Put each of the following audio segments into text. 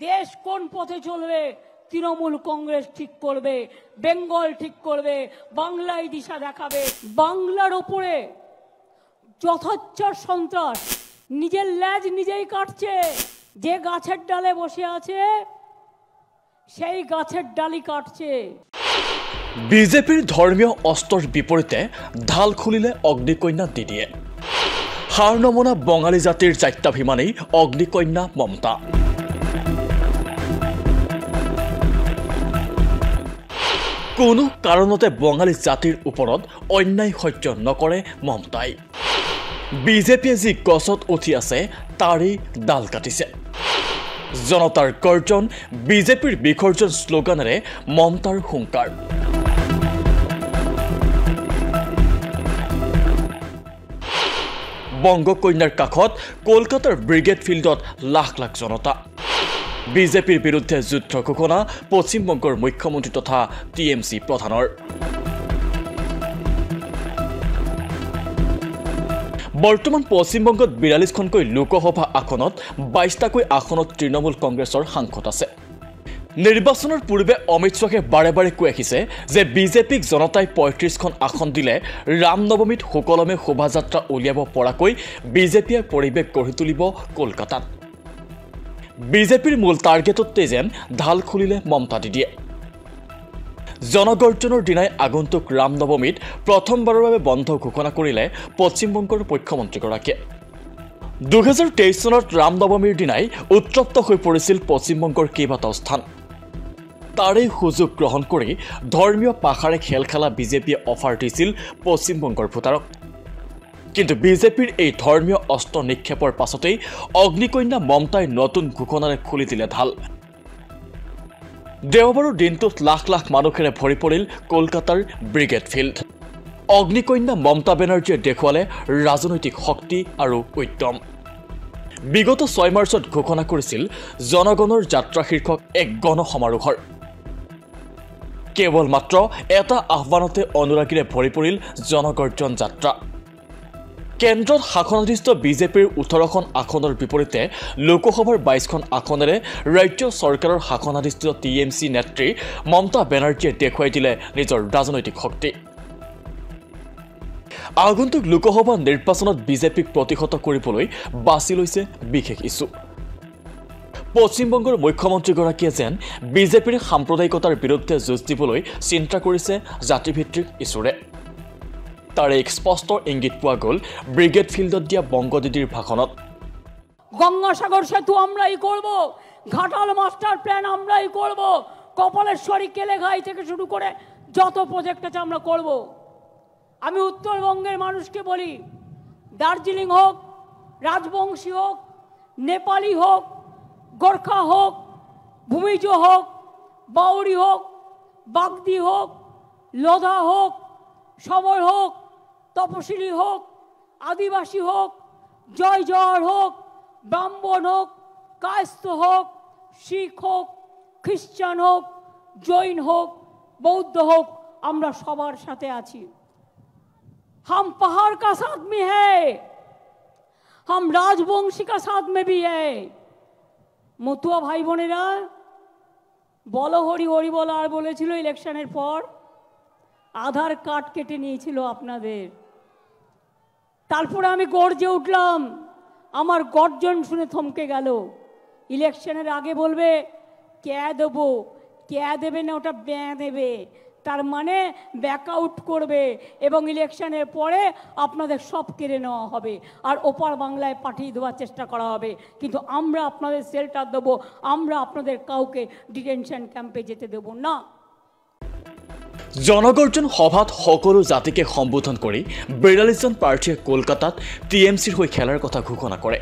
দেশ কোন পথে চলবে তৃণমূল কংগ্রেস ঠিক করবে, বেঙ্গল ঠিক করবে, বাংলায় দিশা দেখাবে। বাংলার ওপরে যথাচ্ছর সন্ত্রাস, নিজের ল্যাজ নিজেই কাটছে। যে গাছের ডালে বসে আছে সেই গাছের ডালি কাটছে। বিজেপির ধর্মীয় অস্ত্ৰৰ বিপৰীতে ঢাল খুলিলে অগ্নিকন্যা দিদিয়ে। হাৰ নমনা বঙালী জাতিৰ জাত্যাভিমানী অগ্নিকন্যা মমতা। কোনো কাৰণতে বঙালী জাতিৰ ওপৰত অন্যায় সহ্য নকৰে মমতাই। বিজেপিয়ে যি গছত উঠি আছে তাৰেই ডাল কাটিছে। জনতাৰ গৰ্জন, বিজেপিৰ বিসৰ্জন শ্লোগানেৰে মমতাৰ হুংকাৰ। বংগকন্যাৰ কাষত কলকাতাৰ ব্ৰিগেড ফিল্ডত লাখ লাখ জনতা। বিজেপিৰ বিৰুদ্ধে যুদ্ধ ঘোষণা পশ্চিমবংগৰ মুখ্যমন্ত্ৰী তথা টিএমচি প্ৰধানৰ। বৰ্তমান পশ্চিমবংগত 42খনকৈ লোকসভা আসনত 22টাকৈ আসনত তৃণমূল কংগ্ৰেছৰ সাংসদ আছে। নিৰ্বাচনৰ পূৰ্বে অমিত শ্বাহে বাৰে বাৰে কৈ আহিছে যে বিজেপিক জনতাই 35খন আসন দিলে ৰামনৱমীত সুকলমে শোভাযাত্ৰা উলিয়াব পৰাকৈ বিজেপিয়ে পৰিৱেশ গঢ়ি তুলিব কলকাতাত। বিজেপিৰ মূল টাৰ্গেটতে যেন ঢাল খুলিলে মমতা দিদিয়ে। জনগৰ্জনৰ দিনাই আগন্তুক ৰামনৱমীত প্ৰথমবাৰৰ বাবে বন্ধ ঘোষণা কৰিলে পশ্চিমবংগৰ মুখ্যমন্ত্ৰীগৰাকীয়ে। 2023 চনত ৰামনৱমীৰ দিনাই উত্তপ্ত হৈ পৰিছিল পশ্চিমবংগৰ কেইবাটাও স্থান। তাৰেই সুযোগ গ্ৰহণ কৰি ধৰ্মীয় পাশাৰে খেল খেলা বিজেপিয়ে অফাৰ দিছিল পশ্চিমবংগৰ ভোটাৰক। কিন্তু বিজেপিৰ এই ধৰ্মীয় অস্ত্ৰ নিক্ষেপৰ পাছতেই অগ্নিকন্যা মমতাই নতুন ঘোষণাৰে খুলি দিলে ঢাল। দেওবাৰৰ দিনটোত লাখ লাখ মানুহেৰে ভৰি পৰিল কলকাতাৰ ব্ৰিগেড ফিল্ড। অগ্নিকন্যা মমতা বেনাৰ্জীয়ে দেখুৱালে ৰাজনৈতিক শক্তি আৰু উদ্যম। বিগত 6 মাৰ্চত ঘোষণা কৰিছিল জনগণৰ যাত্ৰা শীৰ্ষক এক গণ সমাৰোহৰ। কেৱল মাত্ৰ এটা আহ্বানতে অনুৰাগীৰে ভৰি পৰিল জনগৰ্জন যাত্ৰা। কেন্দ্ৰত শাসনাধীষ্ঠ বিজেপিৰ 18খন আসনৰ বিপৰীতে লোকসভাৰ 22খন আসনেৰে ৰাজ্য চৰকাৰৰ শাসনাধীষ্ঠ টিএমচি নেত্ৰী মমতা বেনাৰ্জীয়ে দেখুৱাই দিলে নিজৰ ৰাজনৈতিক শক্তি। আগন্তুক লোকসভা নিৰ্বাচনত বিজেপিক প্ৰতিহত কৰিবলৈ বাছি লৈছে বিশেষ ইছ্যু। পশ্চিমবংগৰ মুখ্যমন্ত্ৰীগৰাকীয়ে যেন বিজেপিৰ সাম্প্ৰদায়িকতাৰ বিৰুদ্ধে যুঁজ দিবলৈ চিন্তা কৰিছে জাতিভিত্তিক ইছ্যুৰে। তাৰে এক স্পষ্ট ইংগিত পোৱা গ'ল ব্ৰিগেড ফিল্ডত দিয়া বংগদিদিৰ ভাষণত। গঙ্গাসাগর সেতু আমরাই করব, ঘাটাল মাস্টার প্ল্যান আমরাই করব, কপালেশ্বরী কেলেঘাই থেকে শুরু করে যত প্রজেক্ট আছে আমরা করব। আমি উত্তরবঙ্গের মানুষকে বলি, দার্জিলিং হোক, রাজবংশী হোক, নেপালি হোক, গোর্খা হোক, ভূমিজ হোক, বাউরি হোক, বাগদি হোক, লোধা হোক, সবর হোক, তপশিলি হোক, আদিবাসী হোক, জয় জওয়ার হোক, ব্রাহ্মণ হোক, কায়স্থ হোক, শিখ হোক, খ্রিস্টান হোক, জৈন হোক, বৌদ্ধ হোক, আমরা সবার সাথে আছি। हम पहाड़ का साथ में है, हम राजवंशी का साथ में भी है। মতুয়া ভাই বোনেরা বলো হরি হরি বলো আর বলেছিল ইলেকশনের পর আধার কার্ড কেটে নিয়েছিল আপনাদের। তারপরে আমি গর্জে উঠলাম, আমার গর্জন শুনে থমকে গেল। ইলেকশনের আগে বলবে কে দেবো, কে দেবে না ওটা ব্যাঁ দেবে, তার মানে ব্যাকআউট করবে এবং ইলেকশনের পরে আপনাদের সব কেড়ে নেওয়া হবে আর ওপার বাংলায় পাঠিয়ে দেওয়ার চেষ্টা করা হবে। কিন্তু আমরা আপনাদের শেল্টার দেবো, আমরা আপনাদের কাউকে ডিটেনশন ক্যাম্পে যেতে দেব না। জনগৰ্জন সভাত সকলো জাতিকে সম্বোধন কৰি 42জন প্ৰাৰ্থীয়ে কলকাতাত টিএমচিৰ হৈ খেলাৰ কথা ঘোষণা কৰে।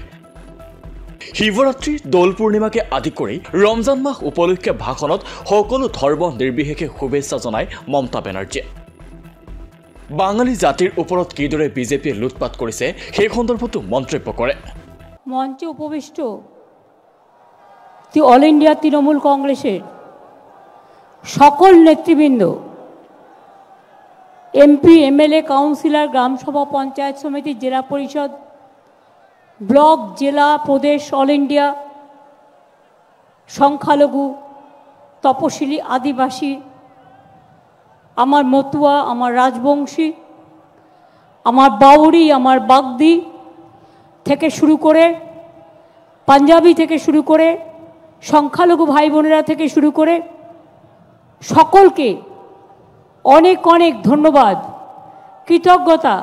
শিৱৰাত্ৰি, দৌল পূৰ্ণিমাকে আদি কৰি ৰমজান মাহ উপলক্ষে ভাষণত সকলো ধৰ্ম নিৰ্বিশেষে শুভেচ্ছা জনায় মমতা বেনাৰ্জীয়ে। বাঙালী জাতিৰ ওপৰত কিদৰে বিজেপিয়ে লুটপাট কৰিছে সেই সন্দৰ্ভতো মন্তব্য কৰে। মঞ্চে উপবিষ্ট অল ইন্ডিয়া তৃণমূল কংগ্রেসের সকল নেতৃবৃন্দ, এমপি, এমএলএ, কাউন্সিলর, গ্রামসভা, পঞ্চায়েত সমিতি, জেলা পরিষদ, ব্লক, জেলা, প্রদেশ, অল ইন্ডিয়া সংখ্যালঘু, তপশিলি, আদিবাসী, আমার মতুয়া, আমার রাজবংশী, আমার বাউরি, আমার বাগদি থেকে শুরু করে, পাঞ্জাবি থেকে শুরু করে, সংখ্যালঘু ভাই বোনেরা থেকে শুরু করে সকলকে অনেক অনেক ধন্যবাদ, কৃতজ্ঞতা,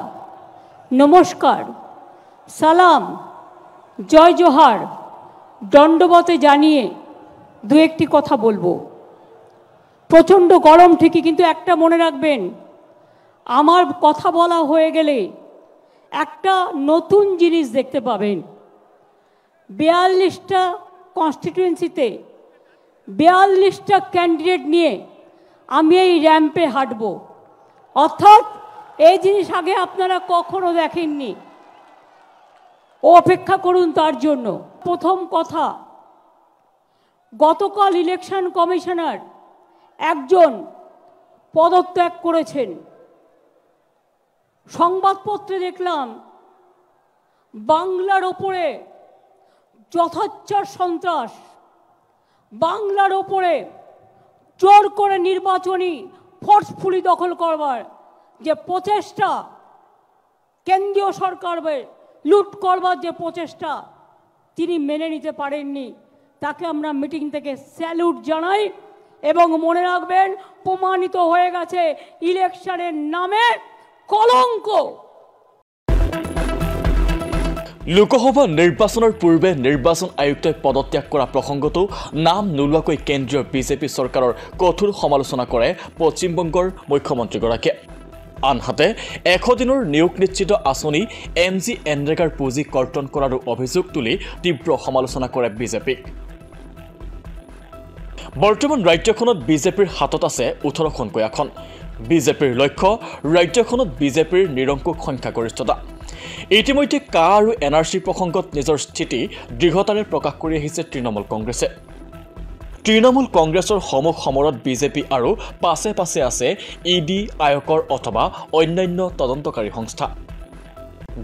নমস্কার, সালাম, জয় জোহার, দণ্ডবতে জানিয়ে দু একটি কথা বলবো। প্রচণ্ড গরম ঠিকই, কিন্তু একটা মনে রাখবেন, আমার কথা বলা হয়ে গেলে একটা নতুন জিনিস দেখতে পাবেন। 42টা কনস্টিটিউয়েন্সিতে 42টা ক্যান্ডিডেট নিয়ে আমি এই র্যাম্পে হাঁটব, অর্থাৎ এই জিনিস আগে আপনারা কখনো দেখেননি। অপেক্ষা করুন তার জন্য। প্রথম কথা, গতকাল ইলেকশন কমিশনার একজন পদত্যাগ করেছেন। সংবাদপত্রে দেখলাম বাংলার ওপরে যথাচ্ছার সন্ত্রাস, বাংলার ওপরে জোর করে নির্বাচনী ফোর্সফুলি দখল করবার যে প্রচেষ্টা, কেন্দ্রীয় সরকারের লুট করবার যে প্রচেষ্টা তিনি মেনে নিতে পারেননি। তাকে আমরা মিটিং থেকে স্যালুট জানাই এবং মনে রাখবেন, প্রমাণিত হয়ে গেছে ইলেকশনের নামে কলঙ্ক। লোকসভা নিৰ্বাচনৰ পূৰ্বে নিৰ্বাচন আয়ুক্তই পদত্যাগ কৰা প্ৰসংগটো নাম নোলোৱাকৈ কেন্দ্ৰীয় বিজেপি চৰকাৰৰ কঠোৰ সমালোচনা কৰে পশ্চিমবংগৰ মুখ্যমন্ত্ৰীগৰাকীয়ে। আনহাতে 100 দিনৰ নিয়োগ নিশ্চিত আঁচনি MGNৰেগাৰ পুঁজি কৰ্তন কৰাৰ অভিযোগ তুলি তীব্ৰ সমালোচনা কৰে বিজেপিক। বৰ্তমান ৰাজ্যখনত বিজেপিৰ হাতত আছে 18খনকৈ আসন। বিজেপিৰ লক্ষ্য ৰাজ্যখনত বিজেপিৰ নিৰংকুশ সংখ্যাগৰিষ্ঠতা। ইতিমধ্যে কা আৰু NRC প্ৰসংগত নিজৰ স্থিতি দৃঢ়তাৰে প্ৰকাশ কৰি আহিছে তৃণমূল কংগ্ৰেছে। তৃণমূল কংগ্ৰেছৰ সমুখ সমৰত বিজেপি আৰু পাছে পাছে আছে ED, আয়কৰ অথবা অন্যান্য তদন্তকাৰী সংস্থা।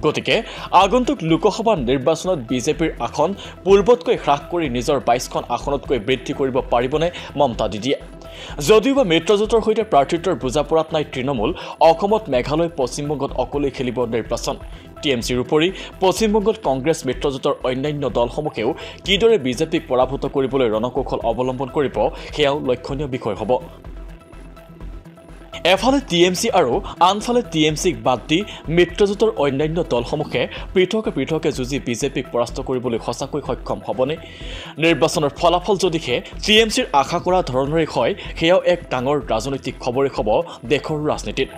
গতিকে আগন্তুক লোকসভা নিৰ্বাচনত বিজেপিৰ আসন পূৰ্বতকৈ হ্ৰাস কৰি নিজৰ 22খন আসনতকৈ বৃদ্ধি কৰিব পাৰিবনে মমতা দিদিয়ে? যদিওবা মিত্ৰজোঁটৰ সৈতে প্ৰাৰ্থিত্বৰ বুজাপৰাত নাই তৃণমূল, অসমত মেঘালয়, পশ্চিমবংগত অকলেই খেলিব নিৰ্বাচন। TMCৰ উপৰি পশ্চিমবংগত কংগ্ৰেছ মিত্ৰজোঁটৰ অন্যান্য দলসমূহেও কিদৰে বিজেপিক পৰাভূত কৰিবলৈ ৰণকৌশল অৱলম্বন কৰিব, সেয়াও লক্ষণীয় বিষয় হ'ব। এফালে TMC আৰু আনফালে TMCক বাদ দি মিত্ৰজোঁটৰ অন্যান্য দলসমূহে পৃথকে পৃথকে যুঁজি বিজেপিক পৰাস্ত কৰিবলৈ সঁচাকৈ সক্ষম হ'বনে? নিৰ্বাচনৰ ফলাফল যদিহে TMCৰ আশা কৰা ধৰণৰেই হয়, সেয়াও এক ডাঙৰ ৰাজনৈতিক খবৰে হ'ব দেশৰ ৰাজনীতিত।